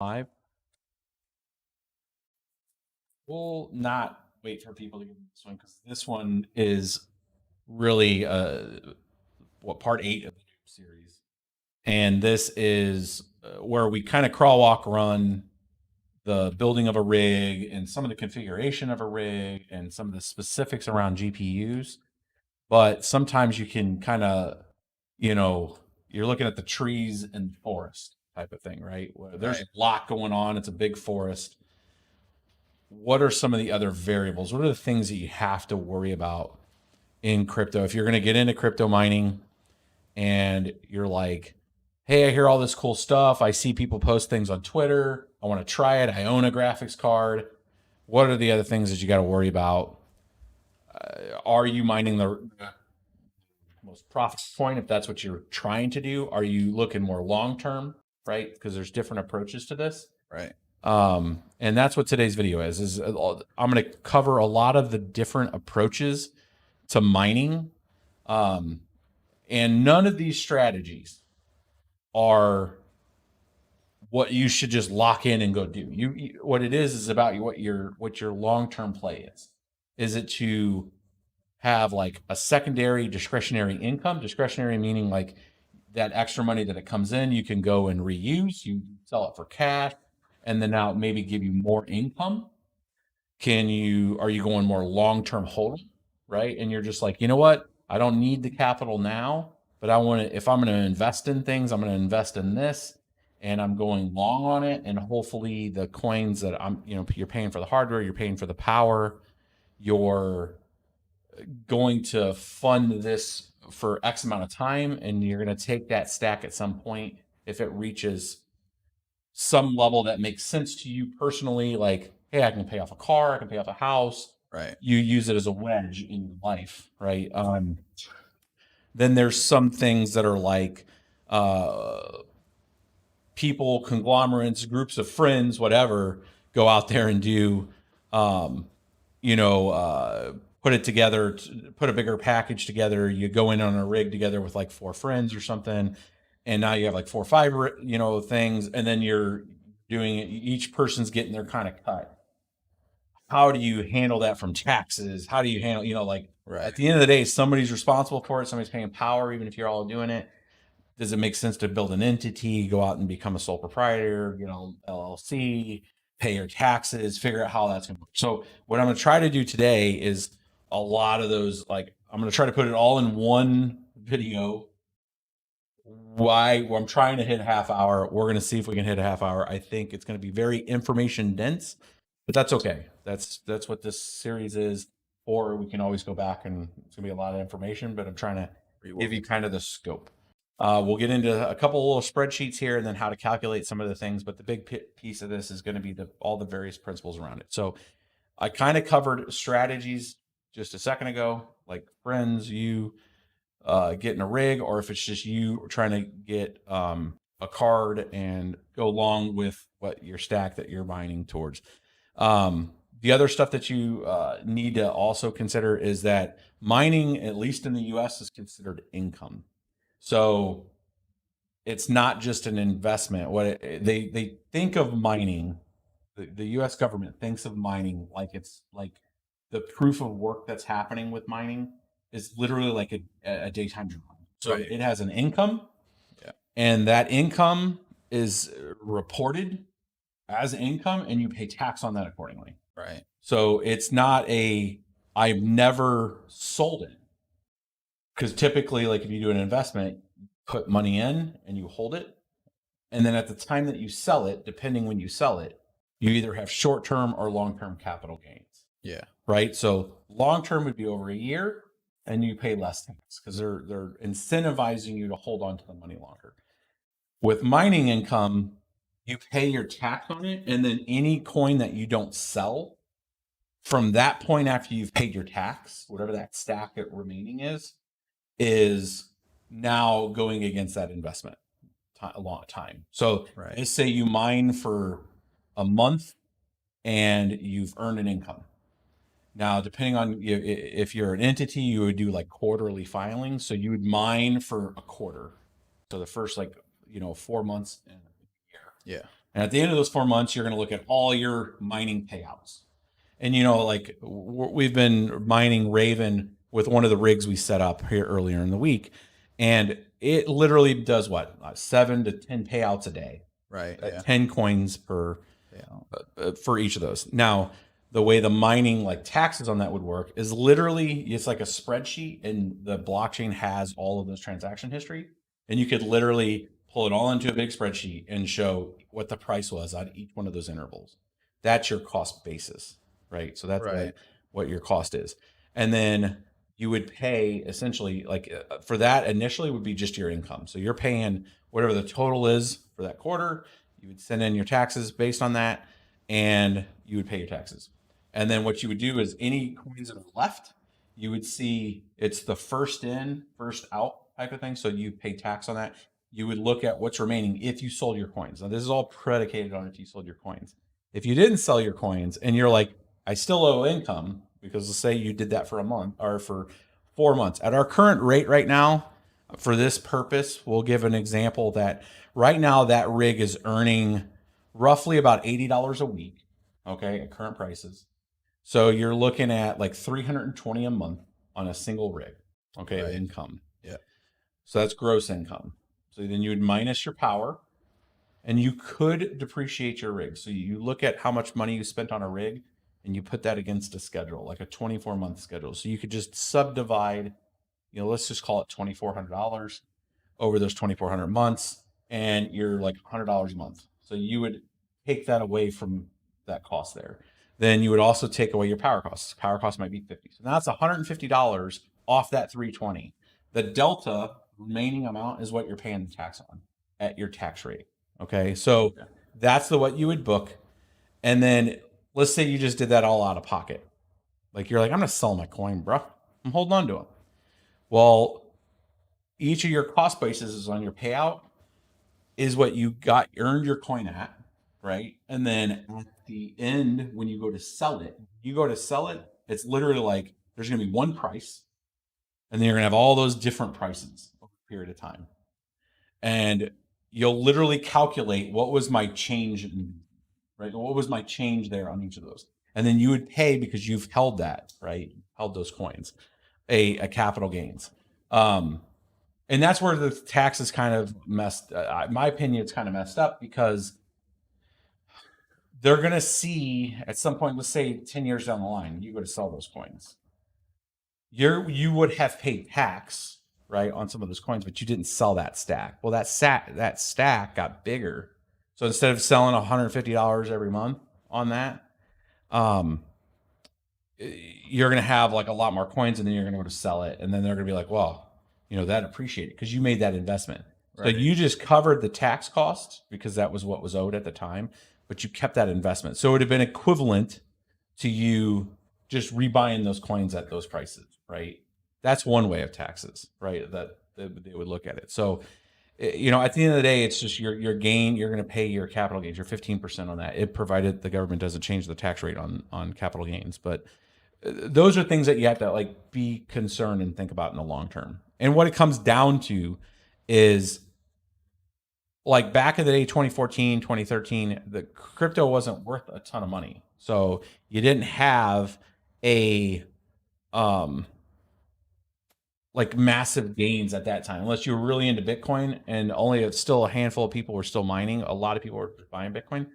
Live. We'll not wait for people to get this one because this one is really part 8 of the new series, and this is where we kind of crawl, walk, run the building of a rig and some of the configuration of a rig and some of the specifics around GPUs. But sometimes you can kind of, you're looking at the trees and forest type of thing, right? Where there's a lot going on. It's a big forest. What are some of the other variables? What are the things that you have to worry about in crypto? If you're going to get into crypto mining and you're like, hey, I hear all this cool stuff. I see people post things on Twitter. I want to try it. I own a graphics card. What are the other things that you got to worry about? Are you mining the most profitable coin if that's what you're trying to do? Are you looking more long-term, right? Because there's different approaches to this. Right. And that's what today's video is I'm going to cover a lot of the different approaches to mining. And none of these strategies are what you should just lock in and go do. What it is about what your long-term play is. Is it to have like a secondary discretionary income? Discretionary meaning like that extra money that it comes in, you can go and reuse, you sell it for cash, and then now maybe give you more income. Are you going more long-term holding, right? And you're just like, you know what? I don't need the capital now, but if I'm going to invest in things, I'm going to invest in this, and I'm going long on it. And hopefully the coins that you're paying for the hardware, you're paying for the power, you're going to fund this for X amount of time, and you're going to take that stack at some point if it reaches some level that makes sense to you personally, like, hey, I can pay off a car, I can pay off a house. Right. You use it as a wedge in your life, right? Then there's some things that are like people, conglomerates, groups of friends, whatever, go out there and do, put it together, put a bigger package together. You go in on a rig together with like 4 friends or something, and now you have like 4 or 5, things, and then you're doing it. Each person's getting their kind of cut. How do you handle that from taxes? How do you handle, Right. At the end of the day, somebody's responsible for it. Somebody's paying power, even if you're all doing it. Does it make sense to build an entity, go out and become a sole proprietor, LLC, pay your taxes, figure out how that's going to work? So what I'm going to try to do today is a lot of those, like, I'm going to try to put it all in one video. I'm trying to hit a half hour. We're going to see if we can hit a half hour. I think it's going to be very information dense, but that's okay. That's what this series is. Or we can always go back and it's going to be a lot of information, but I'm trying to give you kind of the scope. We'll get into a couple little spreadsheets here and then how to calculate some of the things, but the big piece of this is going to be all the various principles around it. So I kind of covered strategies just a second ago, like friends, you getting a rig, or if it's just you trying to get a card and go along with what your stack that you're mining towards. The other stuff that you need to also consider is that mining, at least in the US, is considered income. So it's not just an investment. They think of mining, the US government thinks of mining like it's like the proof of work that's happening with mining is literally like a daytime job. So it has an income, and that income is reported as income, and you pay tax on that accordingly. Right. So it's not I've never sold it. Because typically, like if you do an investment, you put money in and you hold it. And then at the time that you sell it, depending when you sell it, you either have short-term or long-term capital gains. Yeah. Right. So long-term would be over a year and you pay less tax because they're incentivizing you to hold on to the money longer. With mining income, you pay your tax on it. And then any coin that you don't sell from that point after you've paid your tax, whatever that stack remaining is now going against that investment a long time. So let's say you mine for a month and you've earned an income. Now, depending on if you're an entity, you would do like quarterly filings. So you would mine for a quarter. So the first 4 months and a year. Yeah. And at the end of those 4 months, you're going to look at all your mining payouts. And, you know, like we've been mining Raven with one of the rigs we set up here earlier in the week. And it literally does what? 7 to 10 payouts a day. Right. 10 coins per for each of those. Now, the way the mining like taxes on that would work is literally it's like a spreadsheet, and the blockchain has all of those transaction history, and you could literally pull it all into a big spreadsheet and show what the price was on each one of those intervals. That's your cost basis, right? So that's what your cost is. And then you would pay essentially like for that initially would be just your income. So you're paying whatever the total is for that quarter. You would send in your taxes based on that, and you would pay your taxes. And then what you would do is any coins that are left, you would see it's the first in, first out type of thing. So you pay tax on that. You would look at what's remaining if you sold your coins. Now, this is all predicated on if you sold your coins. If you didn't sell your coins and you're like, I still owe income, because let's say you did that for a month or for 4 months. At our current rate right now, for this purpose, we'll give an example that right now that rig is earning roughly about $80 a week, okay, at current prices. So you're looking at like $320 a month on a single rig, okay, income. Yeah. So that's gross income. So then you would minus your power, and you could depreciate your rig. So you look at how much money you spent on a rig, and you put that against a schedule, like a 24-month schedule. So you could just subdivide, you know, let's just call it $2,400 over those 2,400 months, and you're like $100 a month. So you would take that away from that cost there. Then you would also take away your power costs. Power costs might be $50. So now that's $150 off that 320. The delta remaining amount is what you're paying the tax on at your tax rate. Okay. So that's what you would book. And then let's say you just did that all out of pocket. Like you're like, I'm going to sell my coin, bro. I'm holding on to them. Well, each of your cost bases is on your payout is what you earned your coin at, right? And then at the end, when you go to sell it, it's literally like there's going to be one price, and then you're going to have all those different prices over a period of time. And you'll literally calculate what was my change, right? What was my change there on each of those? And then you would pay, because you've held that, right? Held those coins, a capital gains. And that's where the tax is kind of messed. In my opinion, it's kind of messed up, because they're going to see at some point, let's say 10 years down the line, you go to sell those coins. You would have paid tax, right, on some of those coins, but you didn't sell that stack. Well, that stack got bigger. So instead of selling $150 every month on that, you're going to have like a lot more coins, and then you're going to go to sell it. And then they're going to be like, well, you know, that appreciated because you made that investment. Right. So you just covered the tax costs because that was what was owed at the time, but you kept that investment. So it would have been equivalent to you just rebuying those coins at those prices, right? That's one way of taxes, right? That they would look at it. So, you know, at the end of the day, it's just your gain. You're going to pay your capital gains, your 15% on that, it provided the government doesn't change the tax rate on capital gains. But those are things that you have to like be concerned and think about in the long term. And what it comes down to is, like back in the day, 2014, 2013, the crypto wasn't worth a ton of money. So you didn't have a like massive gains at that time, unless you were really into Bitcoin, and only still a handful of people were still mining. A lot of people were buying Bitcoin.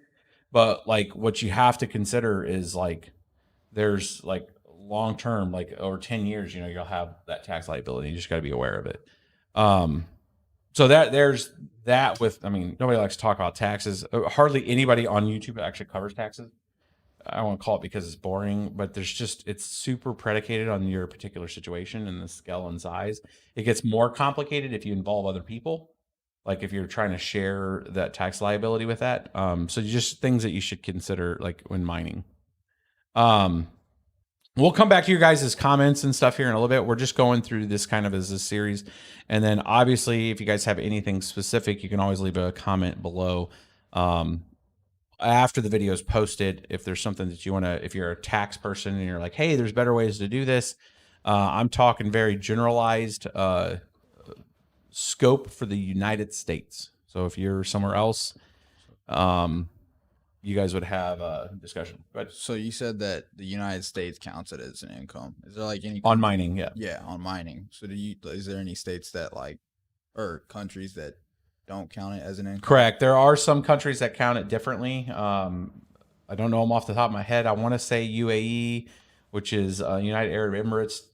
But like what you have to consider is like there's like long term, like over 10 years, you know, you'll have that tax liability. You just got to be aware of it. So there's that with, I mean, nobody likes to talk about taxes. Hardly anybody on YouTube actually covers taxes. I won't call it because it's boring, but it's super predicated on your particular situation and the scale and size. It gets more complicated if you involve other people, like if you're trying to share that tax liability with that. So just things that you should consider like when mining. We'll come back to your guys' comments and stuff here in a little bit. We're just going through this kind of as a series. And then obviously, if you guys have anything specific, you can always leave a comment below after the video is posted. If there's something that you want to, if you're a tax person and you're like, hey, there's better ways to do this. I'm talking very generalized scope for the United States. So if you're somewhere else, you guys would have a discussion. But So you said that the United States counts it as an income. Is there like any on mining, yeah. Yeah, on mining. So is there any states that like or countries that don't count it as an income? Correct. There are some countries that count it differently. I don't know them off the top of my head. I want to say UAE, which is United Arab Emirates,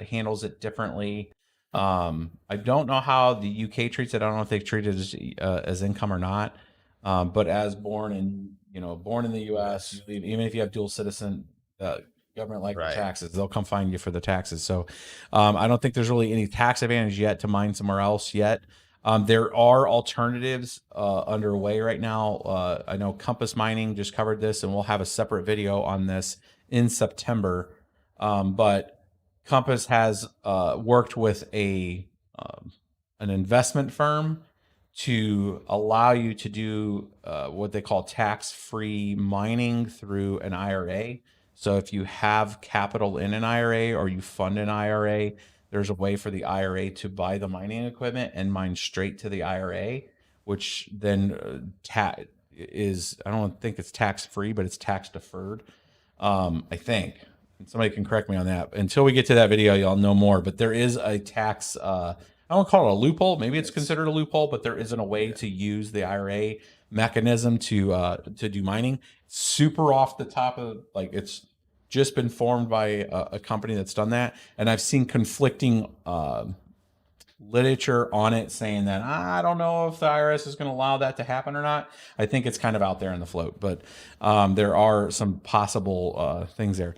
handles it differently. I don't know how the UK treats it. I don't know if they treat it as income or not. But as born in the U.S., even if you have dual citizen, government like taxes, they'll come find you for the taxes. So I don't think there's really any tax advantage yet to mine somewhere else yet. There are alternatives underway right now. I know Compass Mining just covered this, and we'll have a separate video on this in September. But Compass has worked with an investment firm to allow you to do what they call tax-free mining through an IRA. So if you have capital in an IRA or you fund an IRA, there's a way for the IRA to buy the mining equipment and mine straight to the IRA, which then I don't think it's tax-free, but it's tax deferred. I think. And somebody can correct me on that. Until we get to that video, y'all know more. But there is a tax, I don't call it a loophole. Maybe it's considered a loophole, but there isn't a way to use the IRA mechanism to do mining. Super off the top of, like, it's just been formed by a company that's done that. And I've seen conflicting literature on it saying that I don't know if the IRS is going to allow that to happen or not. I think it's kind of out there in the float, but there are some possible things there.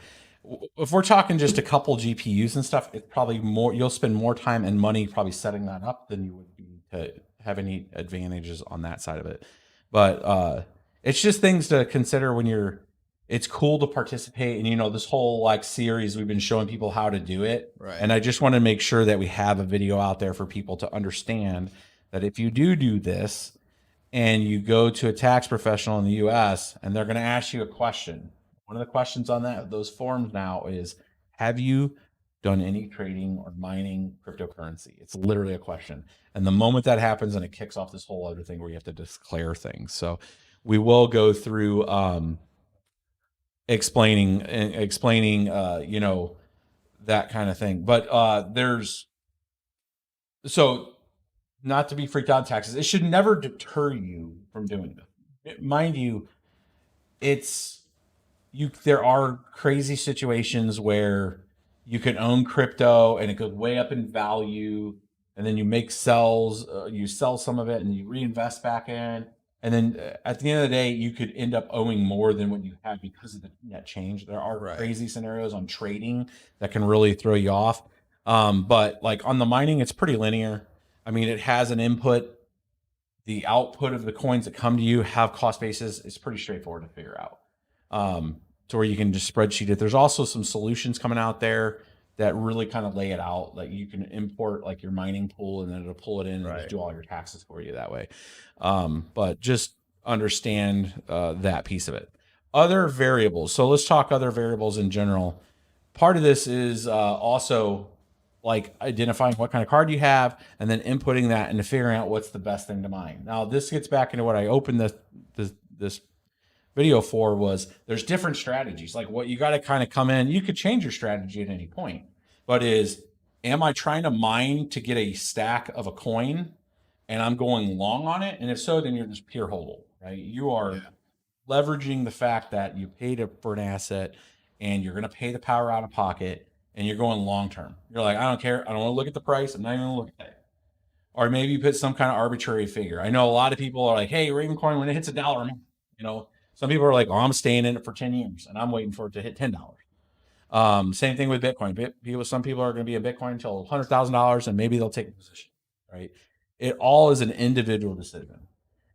If we're talking just a couple GPUs and stuff, it's probably more, you'll spend more time and money probably setting that up than you would be to have any advantages on that side of it. But it's just things to consider when it's cool to participate. And, this whole like series, we've been showing people how to do it. Right. And I just want to make sure that we have a video out there for people to understand that if you do this and you go to a tax professional in the US and they're going to ask you a question, one of the questions on those forms now is, have you done any trading or mining cryptocurrency? It's literally a question. And the moment that happens, and it kicks off this whole other thing where you have to declare things. So we will go through explaining that kind of thing. But so not to be freaked out in taxes, it should never deter you from doing it. Mind you, there are crazy situations where you can own crypto and it goes way up in value, and then you make sells, you sell some of it and you reinvest back in. And then at the end of the day, you could end up owing more than what you had because of the net change. There are crazy scenarios on trading that can really throw you off. But like on the mining, it's pretty linear. I mean, it has an input. The output of the coins that come to you have cost bases. It's pretty straightforward to figure out. To where you can just spreadsheet it. There's also some solutions coming out there that really kind of lay it out. Like you can import like your mining pool and then it'll pull it in and just do all your taxes for you that way. But just understand that piece of it. Other variables. So let's talk other variables in general. Part of this is also like identifying what kind of card you have and then inputting that into figuring out what's the best thing to mine. Now this gets back into what I opened this video for, was there's different strategies. Like what you got to kind of come in, you could change your strategy at any point, but am I trying to mine to get a stack of a coin and I'm going long on it? And if so, then you're just pure hodl, right? You are leveraging the fact that you paid for an asset and you're going to pay the power out of pocket and you're going long-term. You're like, I don't care. I don't want to look at the price. I'm not even going to look at it. Or maybe you put some kind of arbitrary figure. I know a lot of people are like, hey, Ravencoin, when it hits $1, some people are like, oh, I'm staying in it for 10 years and I'm waiting for it to hit $10. Same thing with Bitcoin. Some people are going to be in Bitcoin until $100,000 and maybe they'll take a position, right? It all is an individual decision.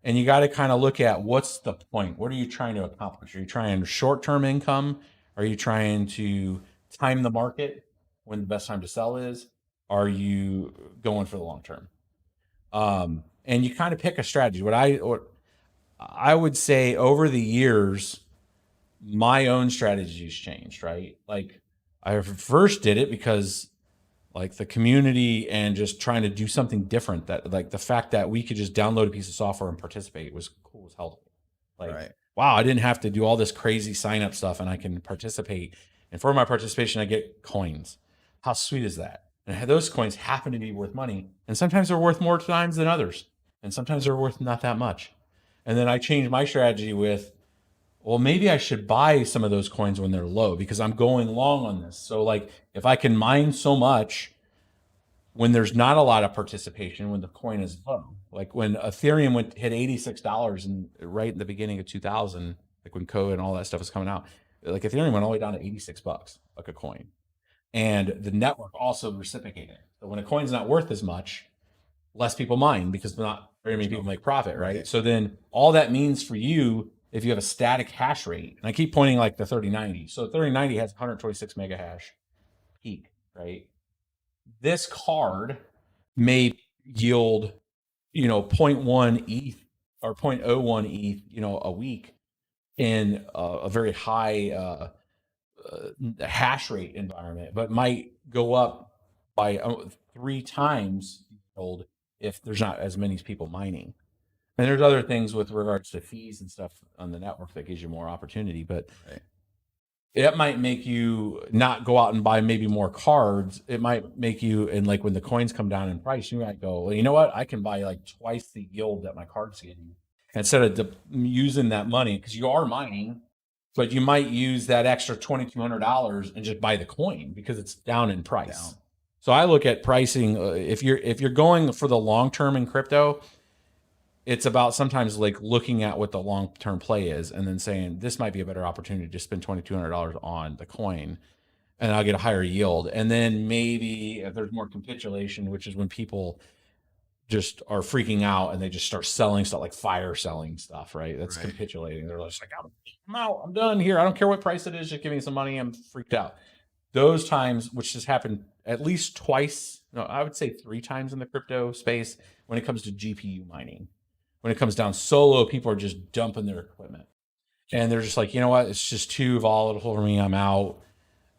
And you got to kind of look at what's the point? What are you trying to accomplish? Are you trying short-term income? Are you trying to time the market when the best time to sell is? Are you going for the long term? And you kind of pick a strategy. What I would say over the years, my own strategies changed, right? Like I first did it because like the community and just trying to do something different, that like the fact that we could just download a piece of software and participate was cool as hell. Like wow, I didn't have to do all this crazy sign up stuff and I can participate. And for my participation, I get coins. How sweet is that? And those coins happen to be worth money. And sometimes they're worth more times than others. And sometimes they're worth not that much. And then I changed my strategy with, well, maybe I should buy some of those coins when they're low because I'm going long on this. So like if I can mine so much when there's not a lot of participation, when the coin is low, like when Ethereum hit $86 and right in the beginning of 2000, like when code and all that stuff was coming out, like Ethereum went all the way down to $86, like a coin. And the network also reciprocated. So when a coin's not worth as much, less people mine because not very many people make profit, right? So then all that means for you, if you have a static hash rate, and I keep pointing like the 3090. So 3090 has 126 mega hash peak, right? This card may yield, 0.1 ETH or 0.01 ETH, a week in a very high hash rate environment, but might go up by 3 times old if there's not as many people mining. And there's other things with regards to fees and stuff on the network that gives you more opportunity, but it might make you not go out and buy maybe more cards. It might make you, and like when the coins come down in price, you might go, well, you know what? I can buy like twice the yield that my card's getting instead of using that money because you are mining, but you might use that extra $2,200 and just buy the coin because it's down in price. So I look at pricing. If you're going for the long term in crypto, it's about sometimes like looking at what the long-term play is and then saying this might be a better opportunity to spend $2,200 on the coin and I'll get a higher yield. And then maybe if there's more capitulation, which is when people just are freaking out and they just start selling stuff like fire selling stuff, right? That's capitulating. They're just like, I'm out, I'm done here. I don't care what price it is. Just give me some money. I'm freaked out. Those times, which has happened at least twice, no, I would say 3 times in the crypto space when it comes to GPU mining. When it comes down so low, people are just dumping their equipment. And they're just like, you know what? It's just too volatile for me. I'm out.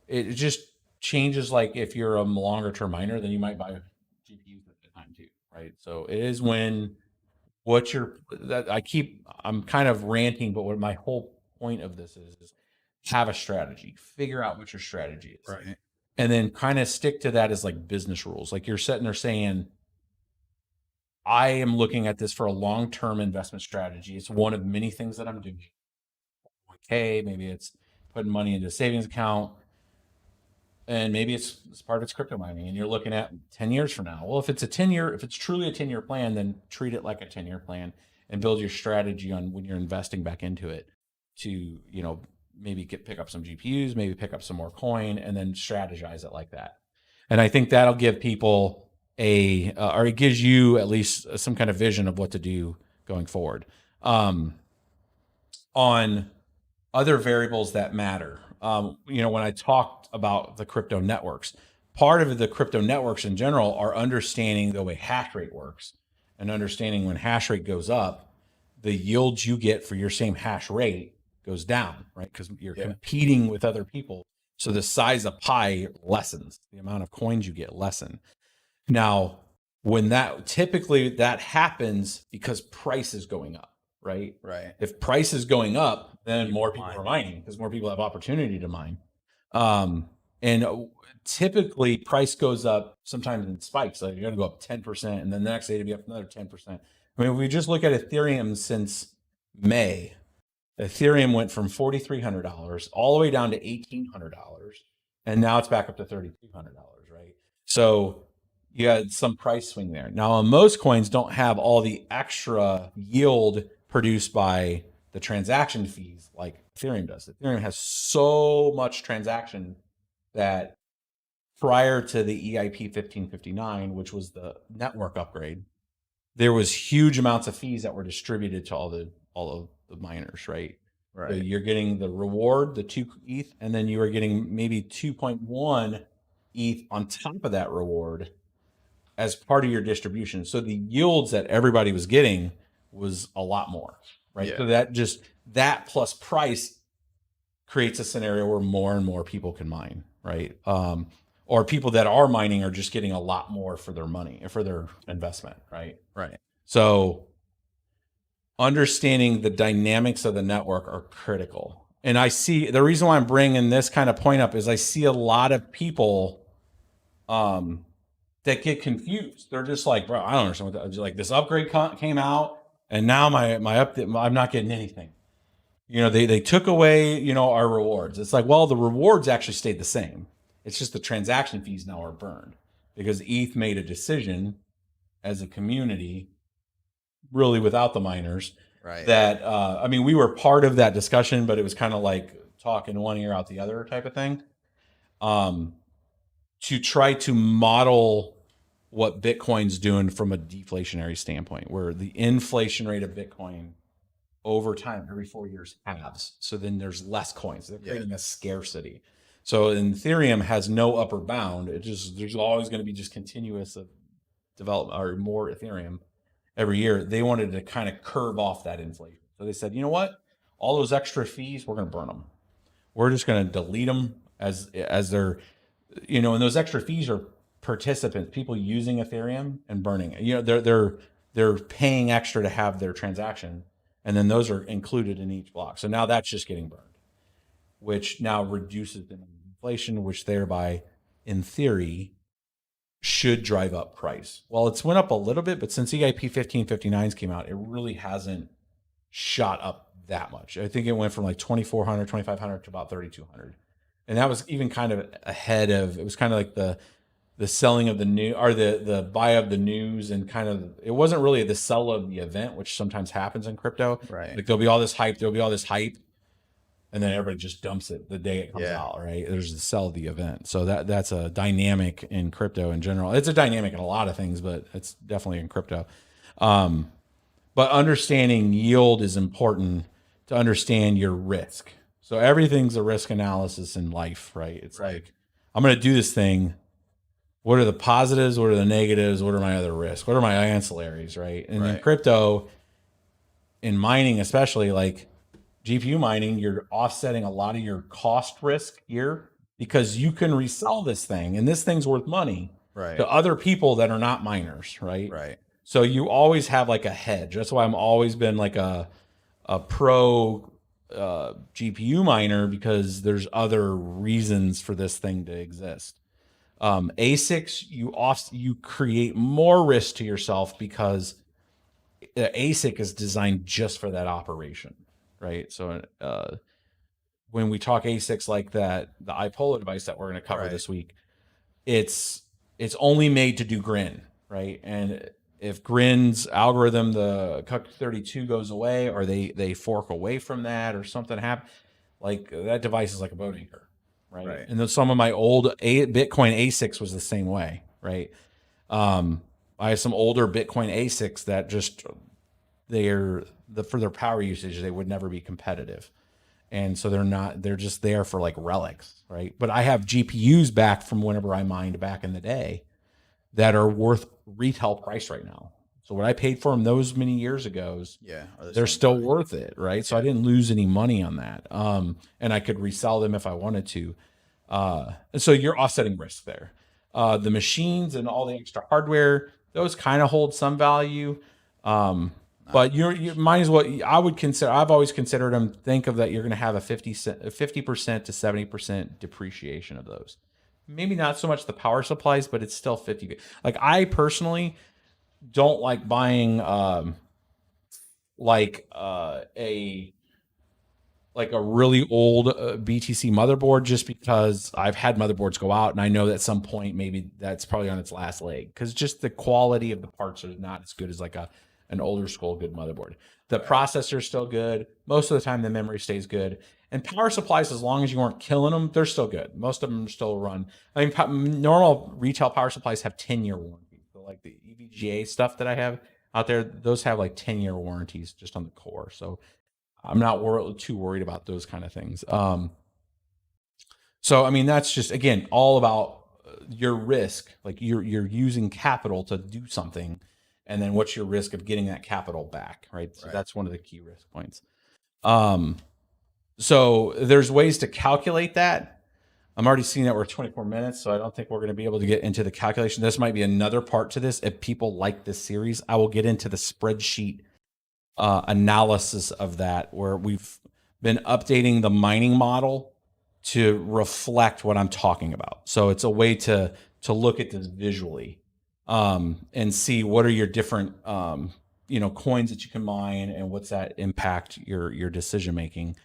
It just changes. Like if you're a longer term miner, then you might buy GPUs at the time too, right? So it is when I'm kind of ranting, but what my whole point of this is have a strategy, figure out what your strategy is. Right. And then kind of stick to that as like business rules. Like you're sitting there saying, I am looking at this for a long-term investment strategy. It's one of many things that I'm doing. Okay, maybe it's putting money into a savings account, and maybe it's part of it's crypto mining, and you're looking at 10 years from now. Well, if it's truly a 10-year plan, then treat it like a 10-year plan and build your strategy on when you're investing back into it to, maybe pick up some GPUs, maybe pick up some more coin, and then strategize it like that. And I think that'll give people or it gives you at least some kind of vision of what to do going forward. On other variables that matter, when I talked about the crypto networks, part of the crypto networks in general are understanding the way hash rate works and understanding when hash rate goes up, the yields you get for your same hash rate goes down, right? Because you're competing with other people. So the size of pie lessens, the amount of coins you get lessen. Now, when typically that happens because price is going up, right? Right. If price is going up, then more people are mining because more people have opportunity to mine. And typically price goes up sometimes in spikes. Like you're going to go up 10% and then the next day to be up another 10%. I mean, if we just look at Ethereum since May, Ethereum went from $4,300 all the way down to $1,800. And now it's back up to $3,200, right? So you had some price swing there. Now, most coins don't have all the extra yield produced by the transaction fees like Ethereum does. Ethereum has so much transaction that prior to the EIP 1559, which was the network upgrade, there was huge amounts of fees that were distributed to all of the miners, right? Right. So you're getting the reward, the 2 ETH, and then you were getting maybe 2.1 ETH on top of that reward as part of your distribution. So the yields that everybody was getting was a lot more, right? Yeah. So that plus price creates a scenario where more and more people can mine, right? Or people that are mining are just getting a lot more for their money, for their investment, right? Right. So understanding the dynamics of the network are critical. And I see the reason why I'm bringing this kind of point up is I see a lot of people that get confused. They're just like, bro, I don't understand what that, like this upgrade came out and now I'm not getting anything. They took away, our rewards. It's like, well, the rewards actually stayed the same. It's just the transaction fees now are burned because ETH made a decision as a community, really without the miners, Right. that we were part of that discussion, but it was kind of like talking one ear out the other type of thing. To try to model what Bitcoin's doing from a deflationary standpoint, where the inflation rate of Bitcoin over time, every 4 years, halves. So then there's less coins. They're creating a scarcity. So Ethereum has no upper bound. There's always going to be just continuous of development or more Ethereum every year. They wanted to kind of curve off that inflation. So they said, you know what? All those extra fees, we're going to burn them. We're just going to delete them as they're, and those extra fees are participants, people using Ethereum and burning it. They're paying extra to have their transaction, and then those are included in each block. So now that's just getting burned, which now reduces the inflation, which thereby, in theory, should drive up price. Well, it's went up a little bit, but since EIP 1559s came out, it really hasn't shot up that much. I think it went from like 2,400, 2,500 to about 3,200. And that was even kind of ahead of, it was kind of like the selling of the new, or the buy of the news, and kind of, it wasn't really the sell of the event, which sometimes happens in crypto. Right. Like there'll be all this hype, and then everybody just dumps it the day it comes out, right? There's the sell of the event. So that's a dynamic in crypto in general. It's a dynamic in a lot of things, but it's definitely in crypto. But understanding yield is important to understand your risk. So everything's a risk analysis in life, right? It's like, I'm going to do this thing. What are the positives? What are the negatives? What are my other risks? What are my ancillaries, right? And in crypto, in mining especially, like GPU mining, you're offsetting a lot of your cost risk here because you can resell this thing, and this thing's worth money to other people that are not miners, right? Right. So you always have like a hedge. That's why I'm always been like a pro GPU miner, because there's other reasons for this thing to exist. ASICs, you create more risk to yourself because the ASIC is designed just for that operation, right? So when we talk ASICs like that, the iPolo device that we're going to cover this week, it's only made to do Grin, right? And if Grin's algorithm, the CUC32 goes away, or they fork away from that, or something happens, like that device is like a boat anchor, right? And then some of my old Bitcoin ASICs was the same way, right? I have some older Bitcoin ASICs that just for their power usage, they would never be competitive. And so they're just there for like relics, right? But I have GPUs back from whenever I mined back in the day that are worth retail price right now. So what I paid for them those many years ago, they're still worth it, right? So I didn't lose any money on that. And I could resell them if I wanted to. And so you're offsetting risk there. The machines and all the extra hardware, those kind of hold some value. But you might as well, I've always considered them, think of that you're going to have a 50% to 70% depreciation of those. Maybe not so much the power supplies, but it's still 50. Like I personally don't like buying a really old BTC motherboard, just because I've had motherboards go out and I know that at some point maybe that's probably on its last leg, because just the quality of the parts are not as good as like an older school good motherboard. The processor's still good. Most of the time the memory stays good. And power supplies, as long as you aren't killing them, they're still good. Most of them still run. I mean, normal retail power supplies have 10-year warranties. So like the EVGA stuff that I have out there, those have like 10-year warranties just on the core. So I'm not too worried about those kind of things. So, I mean, that's just, again, all about your risk. Like you're using capital to do something, and then what's your risk of getting that capital back, right? So that's one of the key risk points. So there's ways to calculate that. I'm already seeing that we're 24 minutes, so I don't think we're going to be able to get into the calculation. This might be another part to this. If people like this series, I will get into the spreadsheet analysis of that, where we've been updating the mining model to reflect what I'm talking about. So it's a way to look at this visually, and see what are your different coins that you can mine, and what's that impact your decision making.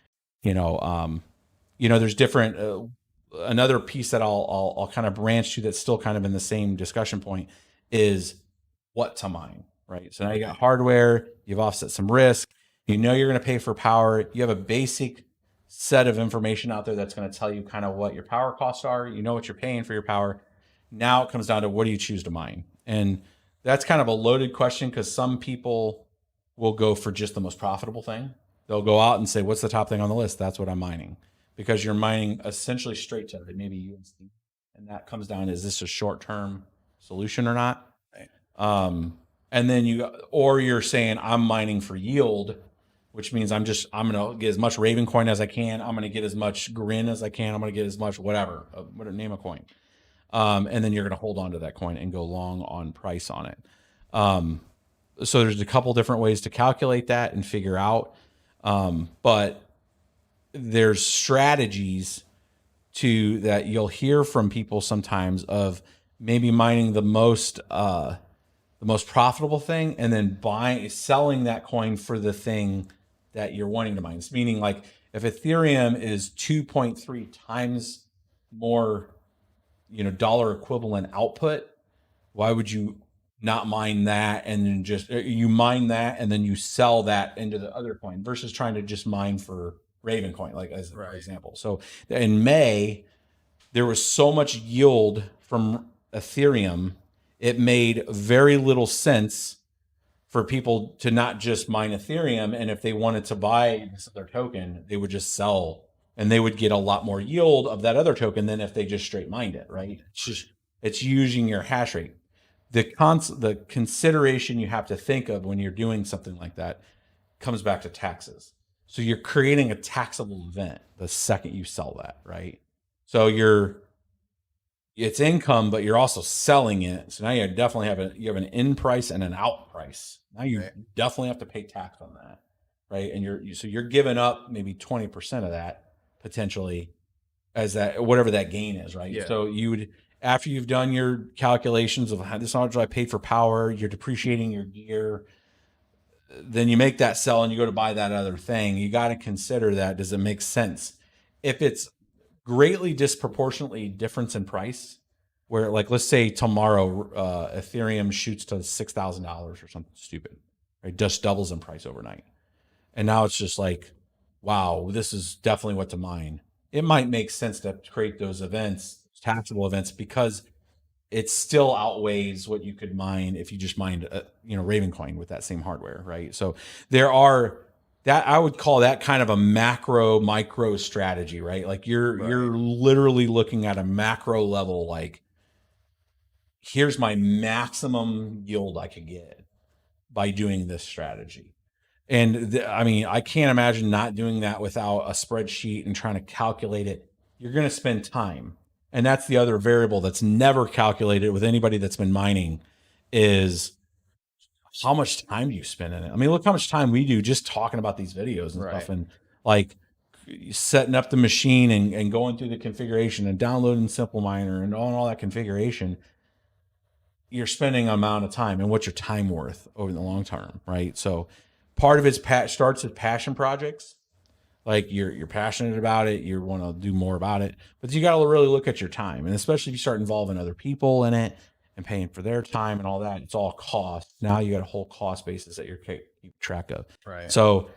There's different. Another piece that I'll kind of branch to, that's still kind of in the same discussion point, is what to mine, right? So now you got hardware, you've offset some risk, you're going to pay for power, you have a basic set of information out there that's going to tell you kind of what your power costs are, what you're paying for your power. Now it comes down to, what do you choose to mine? And that's kind of a loaded question, because some people will go for just the most profitable thing. They'll go out and say, what's the top thing on the list? That's what I'm mining. Because you're mining essentially straight to maybe USD. And that comes down, is this a short-term solution or not? Right. And then you're saying, I'm mining for yield, which means I'm going to get as much Ravencoin as I can. I'm going to get as much Grin as I can. I'm going to get as much whatever, name a coin. And then you're going to hold on to that coin and go long on price on it. So there's a couple different ways to calculate that and figure out. But there's strategies that you'll hear from people sometimes, of maybe mining the most profitable thing, and then selling that coin for the thing that you're wanting to mine. It's meaning, like, if Ethereum is 2.3 times more, dollar equivalent output, why would you not mine that, and then you mine that and then you sell that into the other coin, versus trying to just mine for Ravencoin, like as an example. So in May, there was so much yield from Ethereum, it made very little sense for people to not just mine Ethereum. And if they wanted to buy this other token, they would just sell, and they would get a lot more yield of that other token than if they just straight mined it, right? It's using your hash rate. The consideration you have to think of when you're doing something like that comes back to taxes. So you're creating a taxable event the second you sell that, right? So it's income, but you're also selling it. So now you definitely have an in price and an out price. Now you definitely have to pay tax on that, right? And you're giving up maybe 20% of that potentially, as that, whatever that gain is, right? Yeah. So after you've done your calculations of how much I paid for power, you're depreciating your gear, then you make that sell and you go to buy that other thing. You got to consider that. Does it make sense? If it's greatly disproportionately difference in price, where, like, let's say tomorrow Ethereum shoots to $6,000 or something stupid, right? Just doubles in price overnight. And now it's just like, wow, this is definitely what to mine. It might make sense to create those events, taxable events, because it still outweighs what you could mine if you just mined, Ravencoin with that same hardware, right? So I would call that kind of a macro micro strategy, right? Like you're literally looking at a macro level, like, here's my maximum yield I could get by doing this strategy. And I can't imagine not doing that without a spreadsheet and trying to calculate it. You're going to spend time. And that's the other variable that's never calculated with anybody that's been mining, is how much time do you spend in it? Look how much time we do just talking about these videos and stuff, and like setting up the machine and going through the configuration and downloading Simple Miner and all that configuration. You're spending an amount of time, and what's your time worth over the long term, right? So part of it starts with passion projects. Like you're passionate about it, you want to do more about it, but you got to really look at your time, and especially if you start involving other people in it and paying for their time and all that, it's all cost. Now you got a whole cost basis that you're keep track of. Right. So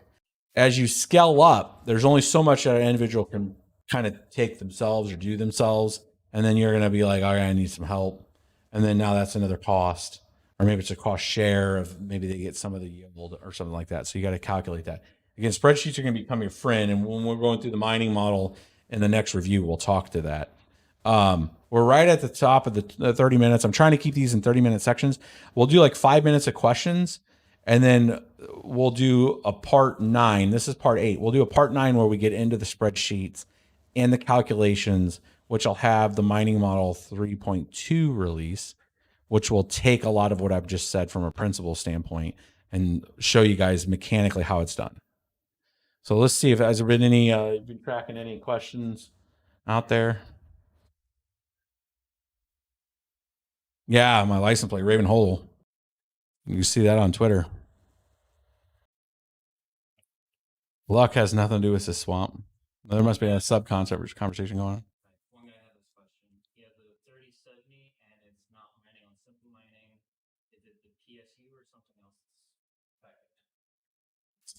as you scale up, there's only so much that an individual can kind of take themselves or do themselves, and then you're going to be like, all right, I need some help, and then now that's another cost, or maybe it's a cost share of maybe they get some of the yield or something like that. So you got to calculate that. Again, spreadsheets are going to become your friend, and when we're going through the mining model in the next review, we'll talk to that. We're right at the top of the 30 minutes. I'm trying to keep these in 30-minute sections. We'll do like 5 minutes of questions, and then we'll do a part 9. This is part 8. We'll do a part 9 where we get into the spreadsheets and the calculations, which I'll have the mining model 3.2 release, which will take a lot of what I've just said from a principle standpoint and show you guys mechanically how it's done. So let's see if has there been any been tracking any questions out there. Yeah, my license plate, Raven Hole. You see that on Twitter. Luck has nothing to do with this swamp. There must be a sub-concept conversation going on. One guy had this question. He has a 3070 and it's not running on simple mining. Is it the PSU or something else?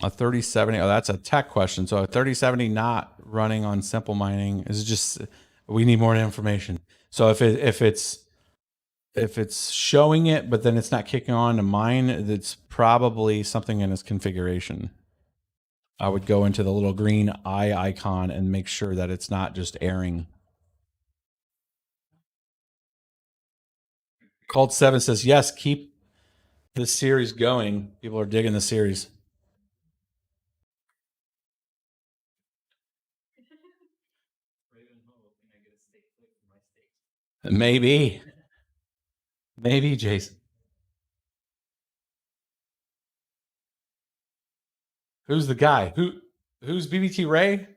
A 3070. Oh, that's a tech question. So a 3070 not running on simple mining is just, we need more information. So if it's showing it, but then it's not kicking on to mine, it's probably something in its configuration. I would go into the little green eye icon and make sure that it's not just airing. Cult 7 says, yes, keep the series going. People are digging the series. Maybe. Maybe, Jason. Who's the guy? Who's BBT Ray?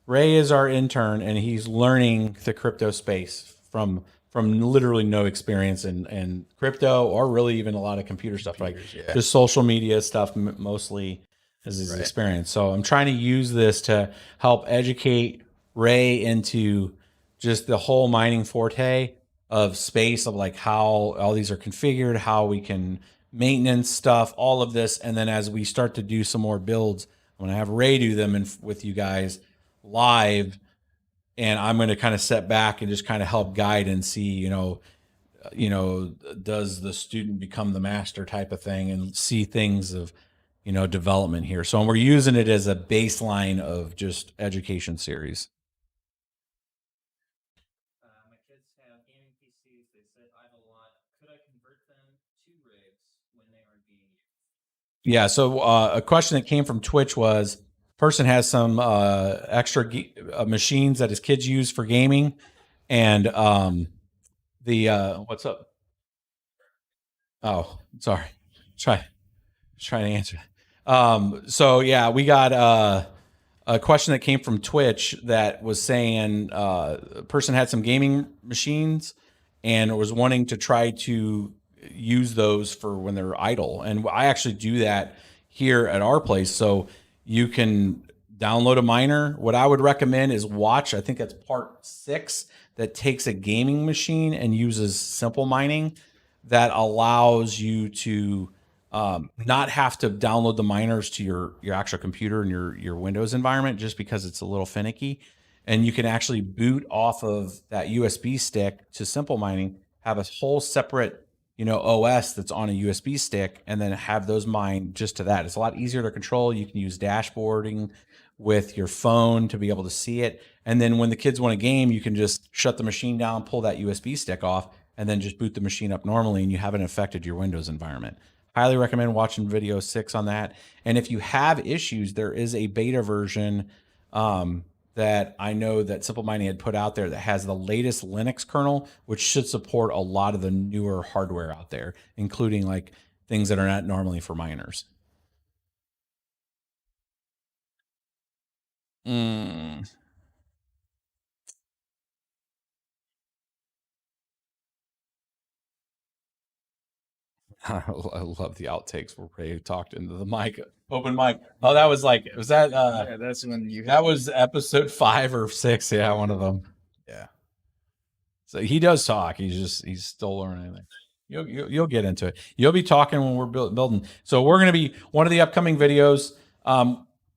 Ray is our intern, and he's learning the crypto space from literally no experience in crypto or really even a lot of computer stuff, like just social media stuff mostly is his experience. So I'm trying to use this to help educate Ray into just the whole mining forte of space, of like how all these are configured, how we can maintenance stuff, all of this. And then as we start to do some more builds, I'm going to have Ray do them with you guys live. And I'm going to kind of step back and just kind of help guide and see, you know, does the student become the master type of thing, and see things of, you know, development here. So we're using it as a baseline of just education series. My kids have gaming PCs. They said I have a lot. Could I convert them to rigs when they aren't being used? Yeah. So a question that came from Twitch was, person has some extra machines that his kids use for gaming, and what's up? Oh, sorry. Trying to answer. So yeah, we got a question that came from Twitch that was saying a person had some gaming machines and was wanting to try to use those for when they're idle. And I actually do that here at our place. So you can download a miner. What I would recommend is watch, I think that's part 6, that takes a gaming machine and uses simple mining that allows you to not have to download the miners to your actual computer and your Windows environment, just because it's a little finicky. And you can actually boot off of that USB stick to simple mining, have a whole separate, you know, OS that's on a USB stick, and then have those mine just to that. It's a lot easier to control. You can use dashboarding with your phone to be able to see it. And then when the kids want a game, you can just shut the machine down, pull that USB stick off, and then just boot the machine up normally, and you haven't affected your Windows environment. Highly recommend watching video 6 on that. And if you have issues, there is a beta version that I know that Simple Mining had put out there that has the latest Linux kernel, which should support a lot of the newer hardware out there, including like things that are not normally for miners. I love the outtakes where Ray talked into the mic, open mic. Oh, that was like, was that? Yeah, that's when you. That was episode 5 or 6. Yeah, one of them. Yeah. So he does talk. He's still learning. You'll get into it. You'll be talking when we're building. So we're going to be one of the upcoming videos.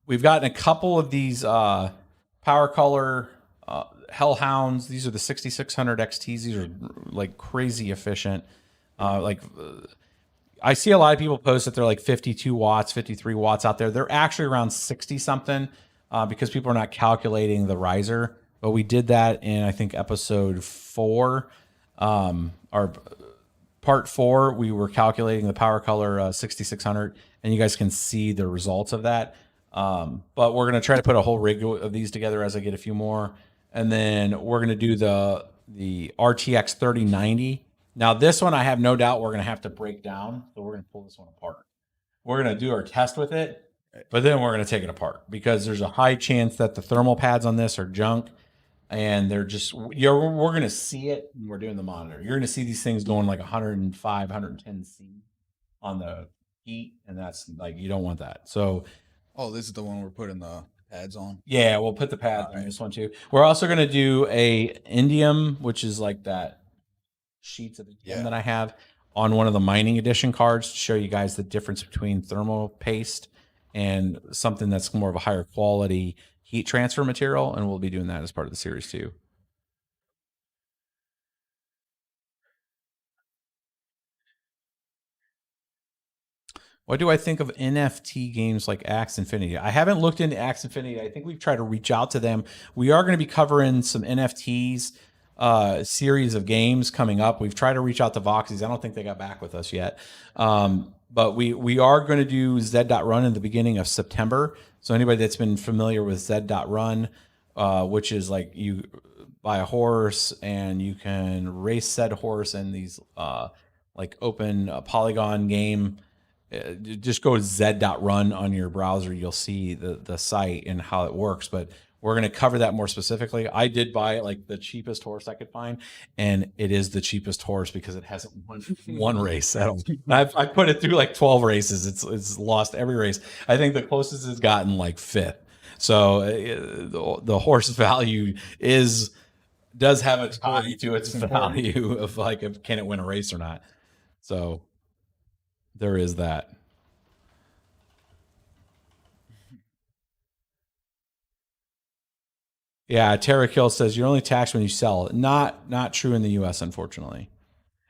We've gotten a couple of these Power Color Hellhounds. These are the 6600 XTs. These are like crazy efficient. I see a lot of people post that they're like 52 watts, 53 watts out there. They're actually around 60 something because people are not calculating the riser. But we did that in, I think, episode 4, or part 4. We were calculating the Power Color 6600, and you guys can see the results of that. But we're going to try to put a whole rig of these together as I get a few more. And then we're going to do the RTX 3090. Now, this one, I have no doubt we're going to have to break down. So we're going to pull this one apart. we're going to do our test with it, but then we're going to take it apart because there's a high chance that the thermal pads on this are junk. And they're just, we're going to see it when we're doing the monitor. You're going to see these things going like 105, 110 C on the heat. And that's like, you don't want that. So, Oh, this is the one we're putting the pads on. yeah, we'll put the pads on Alright. this one too. We're also going to do a indium, which is like that sheets of indium that I have on one of the mining edition cards to show you guys the difference between thermal paste and something that's more of a higher quality heat transfer material. And we'll be doing that as part of the series too. What do I think of NFT games like Axie Infinity? I haven't looked into Axie Infinity. I think we've tried to reach out to them. We are going to be covering some NFTs series of games coming up. We've tried to reach out to Voxies. I don't think they got back with us yet. But we are going to do Z.Run in the beginning of September. So anybody that's been familiar with Z.Run, which is like you buy a horse and you can race said horse in these like open polygon game. Just go to Z.Run on your browser. You'll see the site and how it works. But we're going to cover that more specifically. I did buy like the cheapest horse I could find, and it is the cheapest horse because it hasn't won one race at all. I put it through like 12 races. It's lost every race. I think the closest it's gotten like 5th. So the horse value does have a tie to its value of like can it win a race or not. So there is that. Yeah, Terra Kill says you're only taxed when you sell. Not true in the U.S. unfortunately.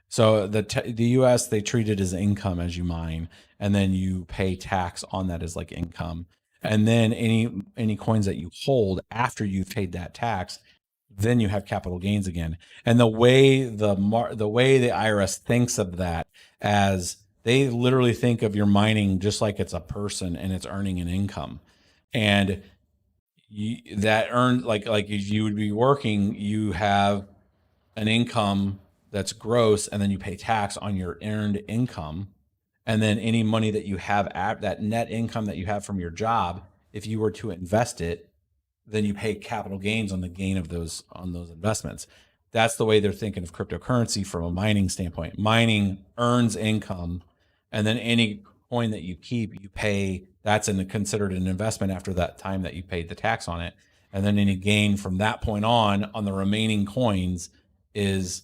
So the U.S. they treat it as income as you mine, and then you pay tax on that as like income. And then any coins that you hold after you've paid that tax, then you have capital gains again. And the way the IRS thinks of that as they literally think of your mining just like it's a person and it's earning an income, and that earned like if you would be working, you have an income that's gross, and then you pay tax on your earned income, and then any money that you have at that net income that you have from your job, if you were to invest it, then you pay capital gains on the gain of those investments. That's the way they're thinking of cryptocurrency from a mining standpoint. Mining earns income, and then any coin that you keep, you pay. That's considered an investment after that time that you paid the tax on it, and then any gain from that point on the remaining coins is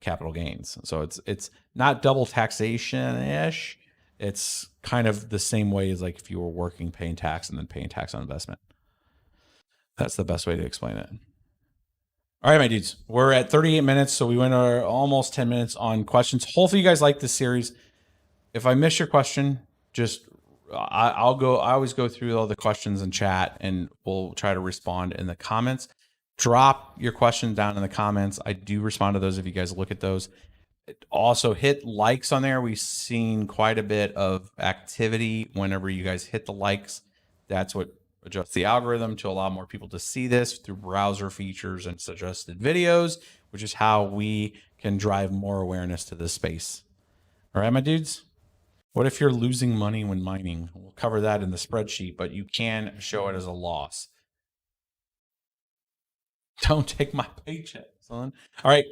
capital gains. So it's not double taxation ish. It's kind of the same way as like if you were working, paying tax, and then paying tax on investment. That's the best way to explain it. All right, my dudes, we're at 38 minutes, so we went almost 10 minutes on questions. Hopefully, you guys like this series. If I miss your question, just I always go through all the questions in chat, and we'll try to respond in the comments. Drop your questions down in the comments. I do respond to those if you guys look at those. Also, hit likes on there. We've seen quite a bit of activity whenever you guys hit the likes. That's what adjusts the algorithm to allow more people to see this through browser features and suggested videos, which is how we can drive more awareness to this space. All right, my dudes. What if you're losing money when mining? We'll cover that in the spreadsheet, but you can show it as a loss. Don't take my paycheck, son. All right.